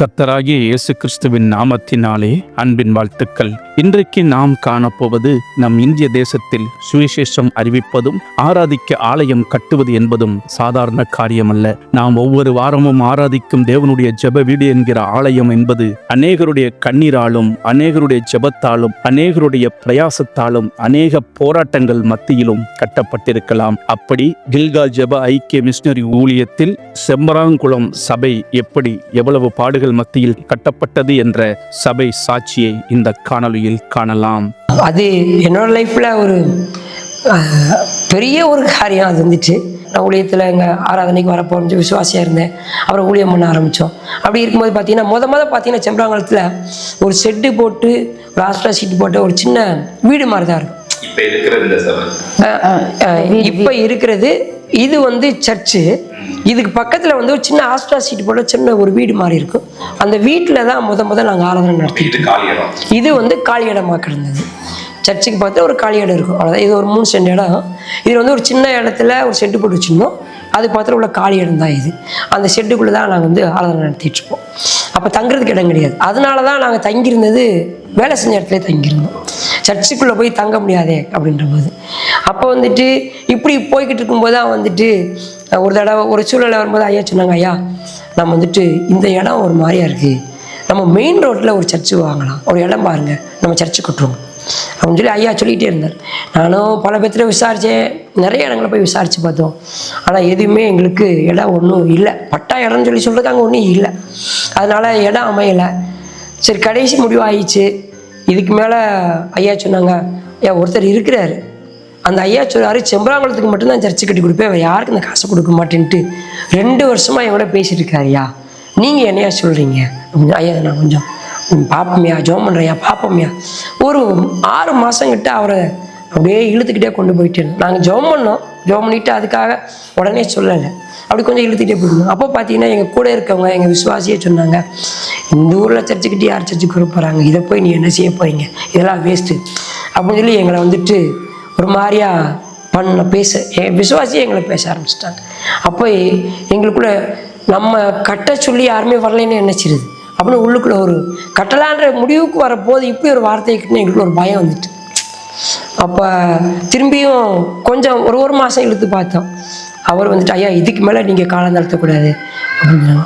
கர்த்தராகிய இயேசு கிறிஸ்துவின் நாமத்தினாலே அன்பின் வாழ்த்துக்கள். இன்றைக்கு நாம் காணப்போவது நம் இந்திய தேசத்தில் சுவிசேஷம் அறிவிப்பதும் ஆராதிக்க ஆலயம் கட்டுவது என்பதும் சாதாரண காரியமல்ல. நாம் ஒவ்வொரு வாரமும் ஆராதிக்கும் தேவனுடைய ஜெப வீடு என்கிற ஆலயம் என்பது அநேகருடைய கண்ணீராலும் அநேகருடைய ஜெபத்தாலும் அநேகருடைய பிரயாசத்தாலும் அநேக போராட்டங்கள் மத்தியிலும் கட்டப்பட்டிருக்கலாம். அப்படி கில்கால் ஜெப ஐக்கிய மிஷனரி ஊழியத்தில் செம்பராங்குளம் சபை எப்படி எவ்வளவு பாடுகள் மத்தியில் கட்டப்பட்டது என்ற சபை சாட்சியை இந்த காணொளியில் காணலாம். அது என்னோட லைஃப்ல ஒரு பெரிய ஒரு காரியம். அது வந்துச்சு, நான் ஊழியத்தில் எங்கள் ஆராதனைக்கு வரப்போ விசுவாசியாக இருந்தேன். அப்புறம் ஊழியம் பண்ண ஆரம்பித்தோம். அப்படி இருக்கும்போது பார்த்தீங்கன்னா முத பார்த்தீங்கன்னா செம்பராங்குளத்தில் ஒரு ஷெட்டு போட்டு ஒரு ஆஸ்ட்ரா ஷீட் போட்டு ஒரு சின்ன வீடு மாதிரி தான் இருக்கும். இப்போ இருக்கிறது இது வந்து சர்ச்சு. இதுக்கு பக்கத்தில் வந்து ஒரு சின்ன ஆஸ்ட்ரா சீட் போல சின்ன ஒரு வீடு மாதிரி இருக்கும். அந்த வீட்டில் தான் முத நாங்கள் ஆராதனை நடத்திட்டு, இது வந்து காலி இடமா கிடந்தது. சர்ச்சுக்கு பார்த்தா ஒரு காலி இடம் இருக்கும், அவ்வளோதான். இது ஒரு 3 சென்ட் இடம். இதில் வந்து ஒரு சின்ன இடத்துல ஒரு ஷெட்டு போட்டு வச்சுருந்தோம். அது பார்த்துட்டு உள்ள காலி இடம் தான் இது. அந்த ஷெட்டுக்குள்ளே தான் நாங்கள் வந்து ஆராதனை நடத்திட்டு இருப்போம். அப்போ தங்குறதுக்கு இடம் கிடையாது. அதனால தான் நாங்கள் தங்கியிருந்தது வேலை செஞ்ச இடத்துல தங்கியிருந்தோம். சர்ச்சுக்குள்ளே போய் தங்க முடியாதே அப்படின்ற போது அப்போ வந்துட்டு இப்படி போய்கிட்டு இருக்கும்போது தான் வந்துட்டு ஒரு தடவை ஒரு சூழலை வரும்போது ஐயா சொன்னாங்க, ஐயா நம்ம வந்துட்டு இந்த இடம் ஒரு மாதிரியா இருக்குது, நம்ம மெயின் ரோட்டில் ஒரு சர்ச்சு வாங்கலாம், ஒரு இடம் பாருங்க, நம்ம சர்ச்சு கட்டுவோம் அப்படின்னு சொல்லி ஐயா சொல்லிகிட்டே இருந்தார். நானும் பல பேர்த்துல விசாரித்தேன், நிறைய இடங்களை போய் விசாரித்து பார்த்தோம். ஆனால் எதுவுமே எங்களுக்கு இடம் ஒன்றும் இல்லை. பட்டா இடம்னு சொல்லி சொல்கிறதுக்கு அங்கே ஒன்றும் இல்லை. அதனால் இடம் அமையலை. சரி, கடைசி முடிவு ஆயிடுச்சு. இதுக்கு மேலே ஐயா சொன்னாங்க, ஐயா ஒருத்தர் இருக்கிறாரு, அந்த ஐயா சொல்றாரு செம்பராங்குளத்துக்கு மட்டும்தான் சர்ச்சு கட்டி கொடுப்பேன், அவர் யாருக்கு இந்த காசை கொடுக்க மாட்டேன்ட்டு 2 வருஷமாக என் கூட பேசிட்டு இருக்காருயா, நீங்கள் என்னையா சொல்கிறீங்க அப்படின்னு. ஐயா நான் கொஞ்சம் பார்ப்போம்யா, ஜோம் பண்ணுறையா, பார்ப்போம்யா. ஒரு 6 மாதங்கிட்ட அவரை அப்படியே இழுத்துக்கிட்டே கொண்டு போயிட்டு இருந்தோம். நாங்கள் ஜோம் பண்ணோம். ஜோம் பண்ணிவிட்டு அதுக்காக உடனே சொல்லலை, அப்படி கொஞ்சம் இழுத்துக்கிட்டே போயிருந்தோம். அப்போ பார்த்தீங்கன்னா எங்கள் கூட இருக்கவங்க எங்கள் விசுவாசியே சொன்னாங்க, இந்த ஊரில் சர்ச்சுக்கிட்டு யார் சர்ச்சுக்கு வர போகிறாங்க, இதை போய் நீ என்ன செய்ய போகிறீங்க, இதெல்லாம் வேஸ்ட்டு அப்படின்னு சொல்லி எங்களை வந்துட்டு ஒரு மாதிரியா பேச விசுவாசியே எங்களை பேச ஆரம்பிச்சிட்டாங்க. அப்போ எங்களுக்குள்ள நம்ம கட்ட சொல்லி யாருமே வரலைன்னு நினச்சிருது அப்படின்னு உள்ளுக்குள்ள ஒரு கட்டலான்ற முடிவுக்கு வரப்போது இப்படி ஒரு வார்த்தைக்குன்னு எங்களுக்குள்ள ஒரு பயம் வந்துட்டு, அப்போ திரும்பியும் கொஞ்சம் ஒரு மாதம் இழுத்து பார்த்தோம். அவர் வந்துட்டு, ஐயா இதுக்கு மேலே நீங்கள் காலம் தளர்த்தக்கூடாது அப்படின்னா,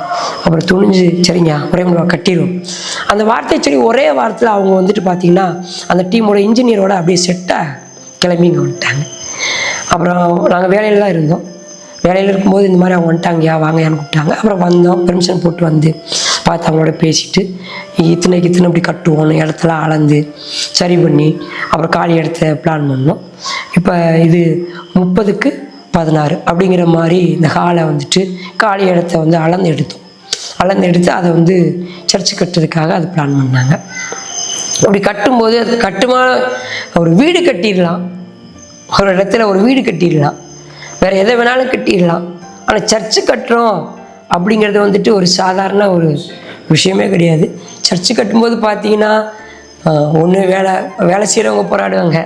அப்புறம் துணிஞ்சு சரிங்க ஒரே முடிவாக கட்டிடும் அந்த வார்த்தையை சொல்லி ஒரே வாரத்தில் அவங்க வந்துட்டு பார்த்தீங்கன்னா அந்த டீமோட இன்ஜினியரோட அப்படியே செட்டாக கிளம்பி இங்கே வந்துட்டாங்க. அப்புறம் நாங்கள் வேலையில் தான் இருந்தோம். வேலையில் இருக்கும்போது இந்த மாதிரி அவங்க வந்துட்டாங்கயா வாங்கயான்னு கூப்பிட்டாங்க. அப்புறம் வந்தோம், பெர்மிஷன் போட்டு வந்து பார்த்து அவங்களோட பேசிட்டு இத்தனைக்கு இப்படி கட்டுவோன்னு இடத்துல அளந்து சரி பண்ணி அப்புறம் காலி இடத்த பிளான் பண்ணோம். இப்போ இது 30க்கு 16 அப்படிங்கிற மாதிரி இந்த ஹாலை வந்துட்டு காலி இடத்த வந்து அளந்து எடுத்து அதை வந்து சர்ச்சு கட்டுறதுக்காக அது பிளான் பண்ணாங்க. அப்படி கட்டும்போது அது ஒரு வீடு கட்டிடலாம், ஒரு இடத்துல ஒரு வீடு கட்டிடலாம், வேறு எதை வேணாலும் கட்டிடலாம். ஆனால் சர்ச்சு கட்டுறோம் அப்படிங்கிறது வந்துட்டு ஒரு சாதாரண ஒரு விஷயமே கிடையாது. சர்ச்சு கட்டும்போது பார்த்தீங்கன்னா ஒன்று வேலை செய்கிறவங்க போராடுவாங்க,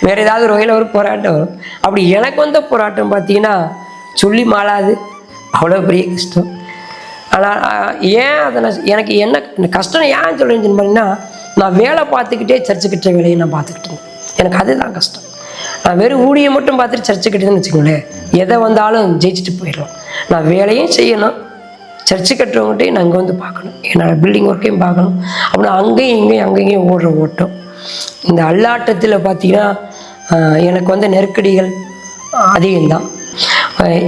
வேறு ஏதாவது ஒரு வகையில் ஒரு போராட்டம் வரும். அப்படி எனக்கு வந்த போராட்டம் பார்த்தீங்கன்னா சொல்லி மாளாது, அவ்வளோ பெரிய கஷ்டம். ஆனால் ஏன் அதை எனக்கு என்ன கஷ்டம் ஏன் சொல்கிறேன்னு சொன்னீங்கன்னா, நான் வேலை பார்த்துக்கிட்டே சர்ச்சு கட்டுற வேலையை நான் பார்த்துக்கிட்டு இருந்தேன். எனக்கு அதுதான் கஷ்டம். நான் வெறும் ஊழியை மட்டும் பார்த்துட்டு சர்ச்சு கட்டுதுன்னு வச்சுக்கோங்களேன், எதை வந்தாலும் ஜெயிச்சுட்டு போயிடலாம். நான் வேலையும் செய்யணும், சர்ச்சு கட்டுறவங்ககிட்டையும் நான் அங்கே வந்து பார்க்கணும், என்னோடய பில்டிங் ஒர்க்கையும் பார்க்கணும். அப்படின்னா அங்கேயும் ஓடுற ஓட்டம். இந்த அல்லாட்டத்தில் பார்த்தீங்கன்னா எனக்கு வந்து நெருக்கடிகள் அதிகம்தான்.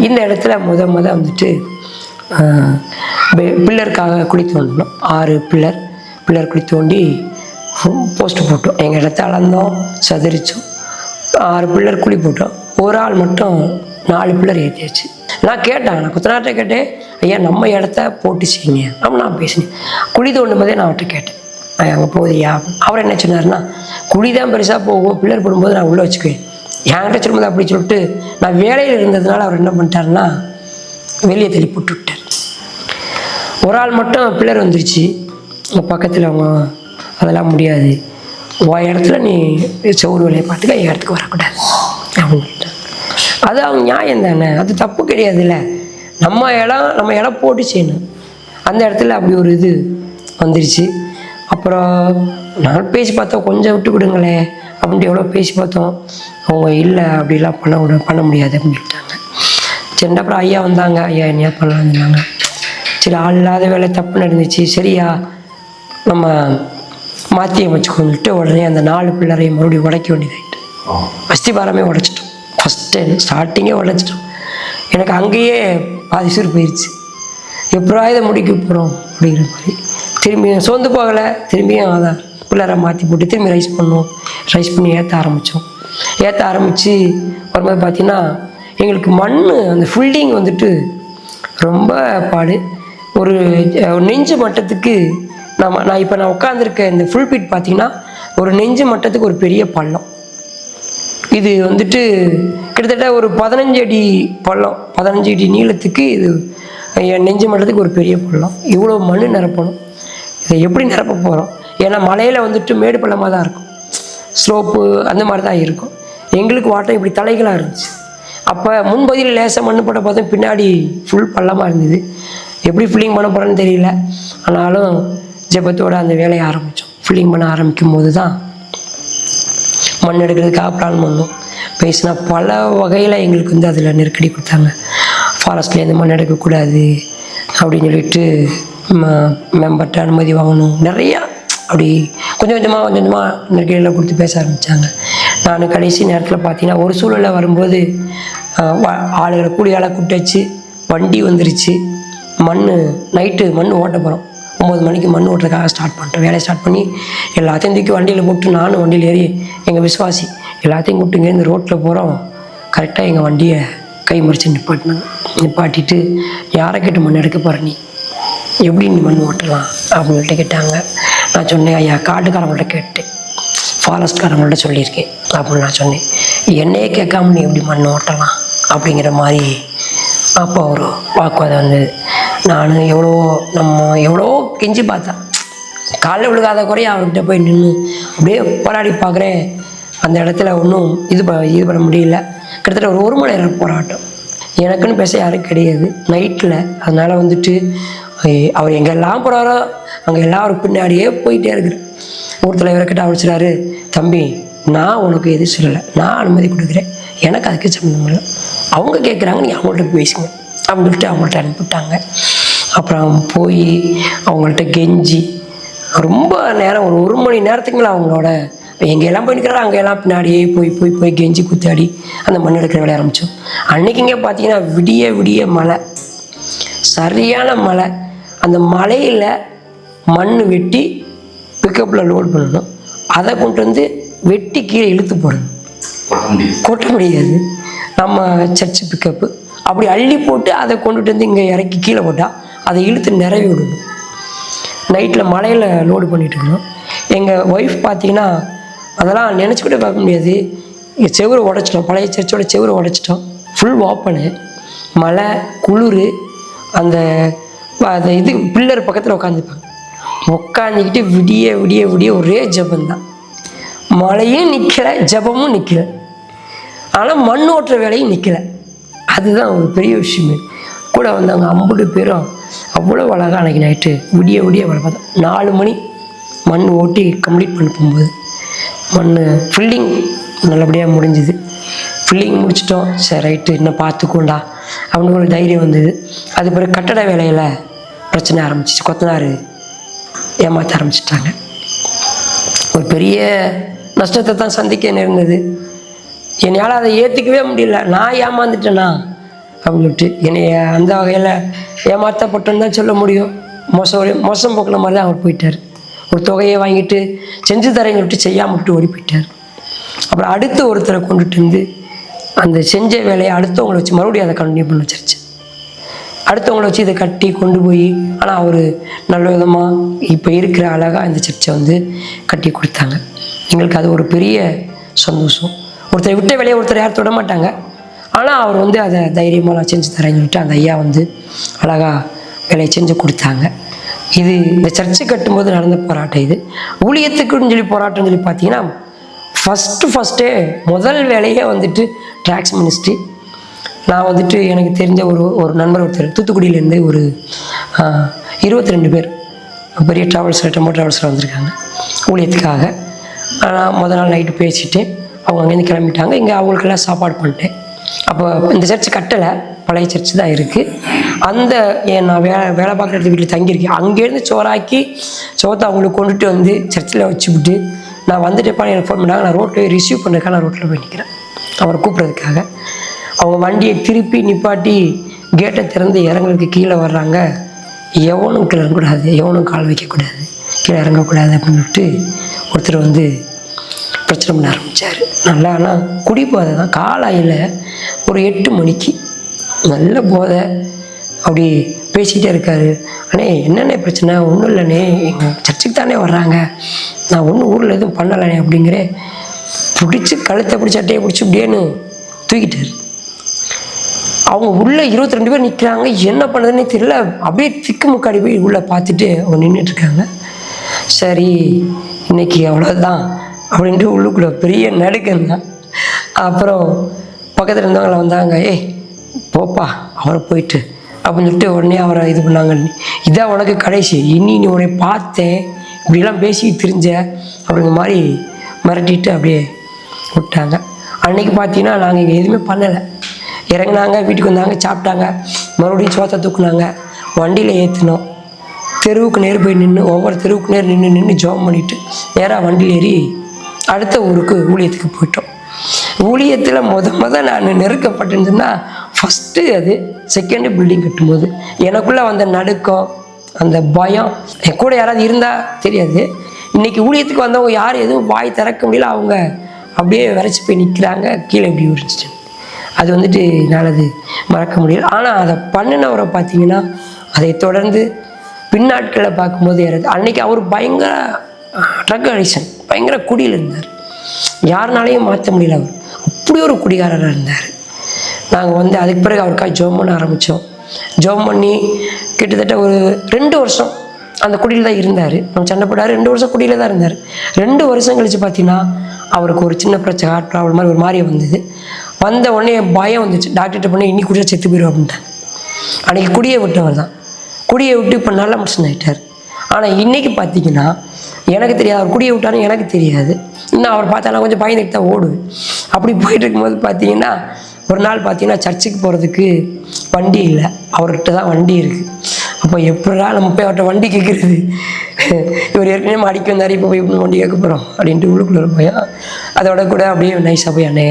இந்த இடத்துல முத வந்துட்டு பில்லருக்காக குழி தோண்டணும். 6 பில்லர் குழி தோண்டி போஸ்ட்டு போட்டோம். எங்கள் இடத்த அளந்தோம், சதுரிச்சோம், 6 பில்லர் குழி போட்டோம். ஒரு ஆள் மட்டும் 4 பில்லர் ஏற்றியாச்சு. நான் குத்தனாட்ட கேட்டேன், ஐயா நம்ம இடத்த போட்டு செய்யுங்க அப்படின்னு நான் பேசினேன். குழி தோண்டும் போதே நான் அவர்கிட்ட கேட்டேன், அங்கே போகுதியா? அவர் என்ன சொன்னார்னா, குழி தான் பெருசாக போகும், பில்லர் போடும்போது நான் உள்ளே வச்சுக்குவேன். என்கிட்ட சொல்லும்போது அப்படி சொல்லிட்டு நான் வேலையில் இருந்ததுனால அவர் என்ன பண்ணிட்டாருன்னா வெளியே தள்ளி போட்டு விட்டார். ஒரு ஆள் மட்டும் பில்லர் வந்துருச்சு. பக்கத்தில் அவங்க அதெல்லாம் முடியாது, உன் இடத்துல நீ சவுறு வேலையை பார்த்துக்க, என் இடத்துக்கு வரக்கூடாது அப்படின்னு. அது அவங்க நியாயம் தானே, அது தப்பு கிடையாதுல்ல. நம்ம இடம் போட்டு செய்யணும். அந்த இடத்துல அப்படி ஒரு இது வந்துருச்சு. அப்புறம் நான் பேசி பார்த்தோம், கொஞ்சம் விட்டு விடுங்களே அப்படின்ட்டு எவ்வளோ பேசி பார்த்தோம். அவங்க இல்லை அப்படிலாம் பண்ண முடியாது அப்படின்னு சொல்லிட்டாங்க. சரி, அப்புறம் ஐயா வந்தாங்க. ஐயா என்னையா பண்ணலான்னு சொன்னாங்க. சரி, ஆள் இல்லாத வேலை தப்பு நடந்துச்சு, சரியா நம்ம மாற்றி அமைச்சுக்கோன்னு சொல்லிட்டு உடனே அந்த 4 பில்லரையும் மறுபடியும் உடைக்க வேண்டியதாயிட்டு. அஸ்திபாரமே உடைச்சிட்டோம். ஃபஸ்ட்டு ஸ்டார்டிங்கே உடைச்சிட்டோம். எனக்கு அங்கேயே பாதி சூர் போயிடுச்சு. எப்படா இதை முடிக்க போகிறோம் அப்படிங்கிற மாதிரி. திரும்பியும் சோர்ந்து போகலை. திரும்பியும் அதை பிள்ளரை மாற்றி போட்டு திரும்பி ரைஸ் பண்ணி ஏற்ற ஆரம்பித்தோம். ஏற்ற ஆரம்பித்து வரும்போது பார்த்திங்கன்னா எங்களுக்கு மண் அந்த ஃபுல்டிங் வந்துட்டு ரொம்ப பாடு. ஒரு நெஞ்சு மட்டத்துக்கு நான் இப்போ உட்காந்துருக்க இந்த ஃபுல் பீட் பார்த்திங்கன்னா ஒரு நெஞ்சு மட்டத்துக்கு ஒரு பெரிய பள்ளம். இது வந்துட்டு கிட்டத்தட்ட ஒரு 15 அடி பள்ளம், 15 அடி நீளத்துக்கு இது என் நெஞ்சு மட்டத்துக்கு ஒரு பெரிய பள்ளம். இவ்வளோ மண் நிரப்பணும். இதை எப்படி நிரப்ப போகிறோம்? ஏன்னா மலையில் வந்துட்டு மேடு பள்ளமாக தான் இருக்கும், ஸ்லோப்பு அந்த மாதிரி தான் இருக்கும். எங்களுக்கு வாட்டம் இப்படி தலைகளாக இருந்துச்சு. அப்போ முன்பகுதியில் லேசாக மண் போட்ட பார்த்தோம், பின்னாடி ஃபுல் பள்ளமாக இருந்தது. எப்படி ஃபில்லிங் பண்ண போகிறோன்னு தெரியல. ஆனாலும் ஜெபத்தோடு அந்த வேலையை ஆரம்பித்தோம். ஃபில்லிங் பண்ண ஆரம்பிக்கும் போது தான் மண் எடுக்கிறதுக்காக பிளான் பண்ணோம். பேசினா பல வகையில் எங்களுக்கு வந்து அதில் நெருக்கடி கொடுத்தாங்க. ஃபாரஸ்ட்லேருந்து மண் எடுக்கக்கூடாது அப்படின்னு சொல்லிட்டு மெம்பர்கிட்ட அனுமதி வாங்கணும். நிறையா அப்படி கொஞ்சம் கொஞ்சமாக நெருக்கடியில் கொடுத்து பேச ஆரம்பித்தாங்க. நான் கடைசி நேரத்தில் பார்த்தீங்கன்னா ஒரு சூழலில் வரும்போது ஆளுகளை கூலி ஆளை கூப்பிட்டு வச்சு வண்டி வந்துருச்சு. நைட்டு மண் ஓட்ட போகிறோம். 9 மணிக்கு மண் ஓட்டுறதுக்காக ஸ்டார்ட் பண்ணிட்டோம். வேலையை ஸ்டார்ட் பண்ணி எல்லாத்தையும் தூக்கி வண்டியில் போட்டு நானும் வண்டியில் ஏறி எங்கள் விசுவாசி எல்லாத்தையும் கூப்பிட்டு இங்கேருந்து ரோட்டில் போகிறோம். கரெக்டாக எங்கள் வண்டியை கை மறித்து நிப்பாட்டிட்டு யாரை கேட்டு மண் எடுக்க போகிற நீ, எப்படி நீ மண் ஓட்டலாம் அப்படின்னு சொல்லிட்டு கேட்டாங்க. நான் சொன்னேன், ஐயா காட்டுக்காரங்கள்ட்ட கேட்டேன், ஃபாரஸ்ட்காரங்கள்ட்ட சொல்லியிருக்கேன் அப்படின்னு நான் சொன்னேன். என்னையே கேட்காம நீ எப்படி மண் ஓட்டலாம் அப்படிங்கிற மாதிரி அப்போ ஒரு வாக்குவாதம் வந்தது. நான் எவ்வளோ கெஞ்சி பார்த்தேன். காலைல விழுகாத குறைய அவர்கிட்ட போய் நின்று அப்படியே போராடி பார்க்குறேன். அந்த இடத்துல ஒன்றும் இது பண்ண முடியல. கிட்டத்தட்ட ஒரு மணி நேரம் போராட்டம். எனக்குன்னு பேச யாரும் கிடையாது நைட்டில். அதனால் வந்துட்டு அவர் எங்கெல்லாம் போகிறாரோ அங்கே எல்லாரும் பின்னாடியே போயிட்டே இருக்கிறேன். ஒரு தலைவர்கிட்ட அவர் சொல்கிறாரு, தம்பி நான் உனக்கு எதுவும் சொல்லலை, நான் அனுமதி கொடுக்குறேன், எனக்கு அதுக்கு சம்மந்தம் இல்லை, அவங்க கேட்குறாங்க, நீ அவங்கள்ட்ட பேசுங்க அப்படின்னு சொல்லிட்டு அவங்கள்ட்ட அனுப்பிவிட்டாங்க. அப்புறம் போய் அவங்கள்ட்ட கெஞ்சி ரொம்ப நேரம் ஒரு மணி நேரத்துக்கு மேலே அவங்களோட எங்கெல்லாம் போய் நிற்கிறாரோ அங்கெல்லாம் பின்னாடியே போய் கெஞ்சி குத்தாடி அந்த மண் எடுக்கிற வேலையை ஆரம்பித்தோம். அன்றைக்கிங்க பார்த்தீங்கன்னா விடிய மழை, சரியான மழை. அந்த மழையில் மண் வெட்டி பிக்கப்பில் லோட் பண்ணணும். அதை கொண்டு வந்து வெட்டி கீழே இழுத்து போடணும். கொட்ட முடியாது. நம்ம சர்ச்சு பிக்கப்பு அப்படி அள்ளி போட்டு அதை கொண்டுட்டு வந்து இங்கே இறக்கி கீழே போட்டால் அதை இழுத்து நிறவி விடணும். நைட்டில் மழையில் லோடு பண்ணிட்டுருக்கணும். எங்கள் ஒய்ஃப் பார்த்தீங்கன்னா அதெல்லாம் நினச்சிக்கிட்டே பார்க்க முடியாது. செவுரை உடைச்சிட்டோம், பழைய சர்ச்சோட செவுரை உடைச்சிட்டோம். ஃபுல் ஓப்பனு, மழை, குளிர். அந்த இது பில்லர் பக்கத்தில் உட்காந்துப்பாங்க. உட்காந்துக்கிட்டு விடிய ஒரே ஜபந்தான். மழையும் நிற்கலை, ஜபமும் நிற்கலை. ஆனால் மண் ஓட்டுற வேலையும் நிற்கலை. அதுதான் ஒரு பெரிய விஷயமே. கூட வந்தவங்க 50 பேரும் அவ்வளோ அழகாக அன்றைக்கி நைட்டு விடிய வேலை பார்த்தோம். 4 மணி மண் ஓட்டி கம்ப்ளீட் பண்ண போகும்போது மண் ஃபில்லிங் நல்லபடியாக முடிஞ்சுது. ஃபில்லிங் முடிச்சிட்டோம். சரி ரைட்டு, இன்னும் பார்த்துக்கோண்டா அப்படின்னு ஒரு தைரியம் வந்தது. அது பிறகு கட்டட வேலையில் பிரச்சனை ஆரம்பிச்சிச்சு. கொத்தனார் ஏமாற்ற ஆரம்பிச்சிட்டாங்க. ஒரு பெரிய நஷ்டத்தை தான் சந்திக்க நேர்ந்தது. என்னால் அதை ஏற்றுக்கவே முடியல. நான் ஏமாந்துட்டேனா அப்படின்னு சொல்லிட்டு என்னை அந்த வகையில் ஏமாற்றப்பட்டோன்னு தான் சொல்ல முடியும். மோசம் போக்கில் மாதிரி தான் அவர் போயிட்டார். ஒரு தொகையை வாங்கிட்டு செஞ்சு தரேன்னு சொல்லிட்டு செய்யாமல் விட்டு ஓடி போயிட்டார். அப்புறம் அடுத்து ஒருத்தரை கொண்டுட்டு வந்து அந்த செஞ்ச வேலையை அடுத்தவங்களை வச்சு மறுபடியும் அதை கண்டினியூ பண்ண வச்சிருச்சு. அடுத்தவங்களை வச்சு இதை கட்டி கொண்டு போய், ஆனால் அவர் நல்ல விதமாக இப்போ இருக்கிற அழகாக இந்த சர்ச்சை வந்து கட்டி கொடுத்தாங்க. எங்களுக்கு அது ஒரு பெரிய சந்தோஷம். ஒருத்தர் விட்ட வேலையை ஒருத்தர் யாரும் தொட மாட்டாங்க. ஆனால் அவர் வந்து அதை தைரியமாக நான் செஞ்சு தரேன்னு சொல்லிட்டு அந்த ஐயா வந்து அழகாக வேலையை செஞ்சு கொடுத்தாங்க. இது இந்த சர்ச்சை கட்டும்போது நடந்த போராட்டம். இது ஊழியத்துக்குன்னு சொல்லி போராட்டம்னு சொல்லி பார்த்தீங்கன்னா ஃபஸ்ட்டே முதல் வேலையே வந்துட்டு ட்ராக்ஸ் மினிஸ்ட்ரி. நான் வந்துட்டு எனக்கு தெரிஞ்ச ஒரு நண்பர் ஒருத்தர் தூத்துக்குடியிலேருந்து ஒரு 22 பேர் பெரிய ட்ராவல்ஸில் டெம்போ ட்ராவல்ஸில் வந்திருக்காங்க ஊழியத்துக்காக. ஆனால் முதல் நாள் நைட்டு பேசிட்டு அவங்க அங்கேருந்து கிளம்பிட்டாங்க. இங்கே அவங்களுக்கெல்லாம் சாப்பாடு பண்ணிட்டேன். அப்போ இந்த சர்ச்சு கட்டலை, பழைய சர்ச்சு தான் இருக்குது. அந்த நான் வேலை பார்க்குற இடத்து வீட்டில் தங்கியிருக்கேன். அங்கேருந்து சோறாக்கி சோத்தை அவங்களுக்கு கொண்டுட்டு வந்து சர்ச்சில் வச்சுவிட்டு நான் வந்துட்டேப்பான்னு எனக்கு ஃபோன் பண்ணாங்க. நான் ரோட்டில் ரிசீவ் பண்ணுறதுக்காக நான் ரோட்டில் போய் நிற்கிறேன் அவரை கூப்பிட்றதுக்காக. அவங்க வண்டியை திருப்பி நிப்பாட்டி கேட்டை திறந்து இறங்குறதுக்கு கீழே வர்றாங்க. எவனும் கீழே இறங்கக்கூடாது, எவனும் கால் வைக்கக்கூடாது, கீழே இறங்கக்கூடாது அப்படின்னு சொல்லிட்டு ஒருத்தர் வந்து பிரச்சனை பண்ண ஆரம்பித்தார். நல்லா ஆனால் குடி போதை தான். காலையில் ஒரு 8 மணிக்கு நல்ல போதை அப்படி பேசிக்கிட்டே இருக்கார். அண்ணே என்னென்ன பிரச்சனை? ஒன்றும் இல்லைண்ணே, எங்கள் சர்ச்சுக்கு தானே வர்றாங்க, நான் ஒன்றும் ஊரில் எதுவும் பண்ணலைண்ணே அப்படிங்கிற பிடிச்சி கழுத்தை பிடிச்சி அட்டையை பிடிச்சி இப்படியேன்னு தூக்கிட்டார். அவங்க உள்ளே 22 பேர் நிற்கிறாங்க. என்ன பண்ணுறதுன்னே தெரியல. அப்படியே திக்கு முக்காடி போய் உள்ளே பார்த்துட்டு அவங்க நின்றுட்டுருக்காங்க. சரி இன்னைக்கு அவ்வளோதான் அப்படின்ட்டு உள்ளுக்குள்ளே பெரிய நடுக்கம் தான். அப்புறம் பக்கத்தில் இருந்தவங்கள வந்தாங்க, ஏய் போப்பா அவரை போயிட்டு அப்படின்னு சொல்லிட்டு உடனே அவரை இது பண்ணாங்க. இதான் உனக்கு கடைசி, இனி நீ உன்னை பார்த்தேன் இப்படிலாம் பேசி திரிஞ்ச அப்படிங்கிற மாதிரி மிரட்டிட்டு அப்படியே விட்டாங்க. அன்றைக்கி பார்த்தீங்கன்னா நாங்கள் இங்கே எதுவுமே பண்ணலை. இறங்கினாங்க, வீட்டுக்கு வந்தாங்க, சாப்பிட்டாங்க, மறுபடியும் சோத்தை தூக்குனாங்க, வண்டியில் ஏற்றினோம், தெருவுக்கு நேர் போய் நின்று ஒவ்வொரு தெருவுக்கு நேர் நின்று ஜோம் பண்ணிவிட்டு நேராக வண்டியில் ஏறி அடுத்த ஊருக்கு ஊழியத்துக்கு போயிட்டோம். ஊழியத்தில் நான் நெருக்கப்பட்டேன்னு சொன்னால் ஃபஸ்ட்டு அது செகண்டு பில்டிங் கட்டும்போது எனக்குள்ளே வந்த நடுக்கம், அந்த பயம். என் கூட யாராவது இருந்தால் தெரியாது. இன்றைக்கி ஊழியத்துக்கு வந்தவங்க யார் எதுவும் வாய் திறக்க முடியல, அவங்க அப்படியே விரைச்சி போய் நிற்கிறாங்க, கீழே இப்படி உரிச்சிட்டு. அது வந்துட்டு என்னால் அது மறக்க முடியல. ஆனால் அதை பண்ணினவரை பார்த்தீங்கன்னா அதை தொடர்ந்து பின்னாட்களை பார்க்கும்போது யாராவது அன்றைக்கி அவர் பயங்கர ட்ரக் அடிக்ஷன், பயங்கர குடியில் இருந்தார். யாருனாலையும் மாற்ற முடியல. அவர் அப்படி ஒரு குடிகாரராக இருந்தார். நாங்கள் வந்து அதுக்கு பிறகு அவருக்காக ஜோம் பண்ண ஆரம்பித்தோம். ஜோம் பண்ணி கிட்டத்தட்ட ஒரு 2 வருஷம் அந்த குடியில் தான் இருந்தார். நம்ம சண்டை போட்டார். 2 வருஷம் குடியில் தான் இருந்தார். 2 வருஷம் கழித்து பார்த்தீங்கன்னா அவருக்கு ஒரு சின்ன பிரச்சனை, ஹார்ட் ப்ராப்ளம் மாதிரி ஒரு மாதிரியே வந்தது. வந்த உடனே பயம் வந்துச்சு. டாக்டர்கிட்ட பண்ணி இன்னி குடிச்சா செத்து போயிடும் அப்படின்ட்டாங்க. அன்றைக்கி குடியை விட்டவர் தான். குடியை விட்டு இப்போ நல்ல மனுஷன் ஆகிட்டார். ஆனால் இன்றைக்கி பார்த்தீங்கன்னா எனக்கு தெரியாது, அவர் குடியை விட்டாலும் எனக்கு தெரியாது. இன்னும் அவர் பார்த்தாலும் கொஞ்சம் பயந்துட்டு தான் ஓடுவேன். அப்படி போயிட்டு இருக்கும்போது பார்த்தீங்கன்னா ஒரு நாள் பார்த்தீங்கன்னா சர்ச்சுக்கு போகிறதுக்கு வண்டி இல்லை, அவர்கிட்ட தான் வண்டி இருக்குது. அப்போ எப்படா நம்ம போய் அவர்கிட்ட வண்டி கேட்குறது, இவர் ஏற்கனவே அடிக்க வந்தார், இப்போ போய் வண்டி கேட்க போகிறோம் அப்படின்ட்டு உள்ளுக்குள்ள போய் அதோட கூட அப்படியே நைஸாக போய் அண்ணே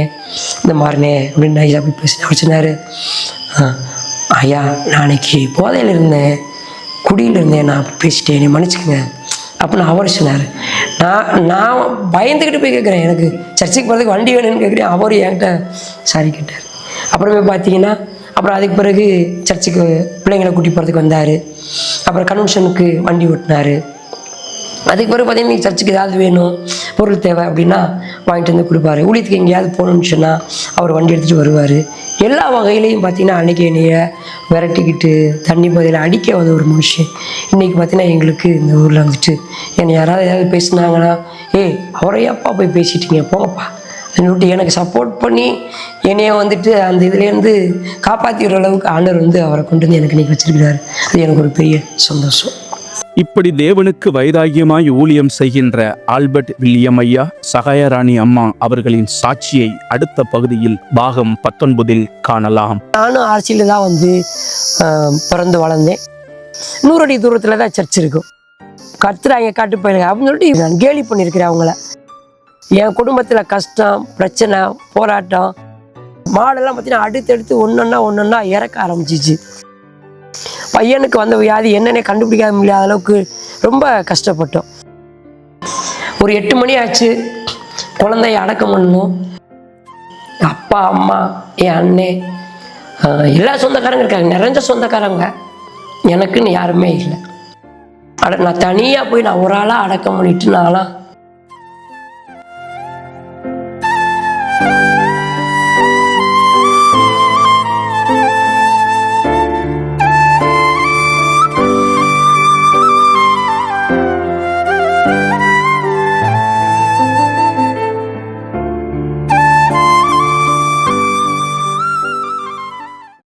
இந்த மாதிரினே அப்படின்னு நைஸாக போய் பேசி அவர் சொன்னார், ஐயா நான் அன்னைக்கு போதையில் இருந்தேன், குடியில் இருந்தேன், நான் பேசிட்டேன், என்னை மன்னிச்சுக்கங்க அப்படின்னு அவர் சொன்னார். நான் பயந்துக்கிட்டு போய் கேட்குறேன், எனக்கு சர்ச்சுக்கு போகிறதுக்கு வண்டி வேணும்னு கேட்குறேன். அவர் என்கிட்ட சாரி கேட்டார். அப்புறமே பார்த்தீங்கன்னா அப்புறம் அதுக்கு பிறகு சர்ச்சுக்கு பிள்ளைங்களை கூட்டி போகிறதுக்கு வந்தார். அப்புறம் கன்வென்ஷனுக்கு வண்டி ஓட்டினார். அதுக்கு பிறகு பார்த்தீங்கன்னா சர்ச்சுக்கு ஏதாவது வேணும், பொருள் தேவை அப்படின்னா வாங்கிட்டு வந்து கொடுப்பாரு. ஊழியத்துக்கு எங்கேயாவது போகணுன்னு சொன்னால் அவர் வண்டி எடுத்துகிட்டு வருவார். எல்லா வகையிலையும் பார்த்தீங்கன்னா அன்றைக்கி என்னைய விரட்டிக்கிட்டு தண்ணி போதையில் அடிக்க வந்த ஒரு மனுஷன். இன்றைக்கி பார்த்தீங்கன்னா எங்களுக்கு இந்த ஊரில் வந்துட்டு என்னை யாராவது ஏதாவது பேசுனாங்கன்னா, ஏய் அவரையாப்பா போய் பேசிட்டீங்க போங்கப்பா சொல்லிட்டு எனக்கு சப்போர்ட் பண்ணி என்னைய வந்துட்டு அந்த இதுலேருந்து காப்பாற்றிடுற அளவுக்கு ஆண்டவர் வந்து அவரை கொண்டு வந்து எனக்கு இன்றைக்கி வச்சிருக்கிறாரு. அது எனக்கு ஒரு பெரிய சந்தோஷம். இப்படி தேவனுக்கு வைராகியமாய் ஊழியம் செய்கின்ற ஆல்பர்ட் வில்லியம் ஐயா, சகாயராணி அம்மா அவர்களின் சாட்சியை அடுத்த பகுதியில் பாகம் 19 காணலாம். நானும் ஆர்சியில் தான் வந்து பிறந்து வளர்ந்தேன். 100 அடி தூரத்தில் தான் சர்ச் இருக்கும். கத்துறாங்க காட்டு போயிடுங்க அப்படின்னு சொல்லிட்டு நான் கேலி பண்ணியிருக்கிறேன் அவங்கள. என் குடும்பத்தில் கஷ்டம், பிரச்சனை, போராட்டம், மாடெல்லாம் பார்த்தீங்கன்னா அடுத்தடுத்து ஒன்றொன்னா இறக்க ஆரம்பிச்சிச்சு. பையனுக்கு வந்த வியாதி என்னன்னே கண்டுபிடிக்காத முடியாத அளவுக்கு ரொம்ப கஷ்டப்பட்டோம். ஒரு 8 மணி ஆச்சு, குழந்தைய அடக்கம் பண்ணணும். அப்பா அம்மா என் அண்ணே எல்லா சொந்தக்காரங்க இருக்காங்க, நிறைஞ்ச சொந்தக்காரங்க. எனக்குன்னு யாருமே இல்லை. நான் தனியாக போய் நான் ஒரு ஆளாக அடக்கம் பண்ணிட்டு நான்லாம்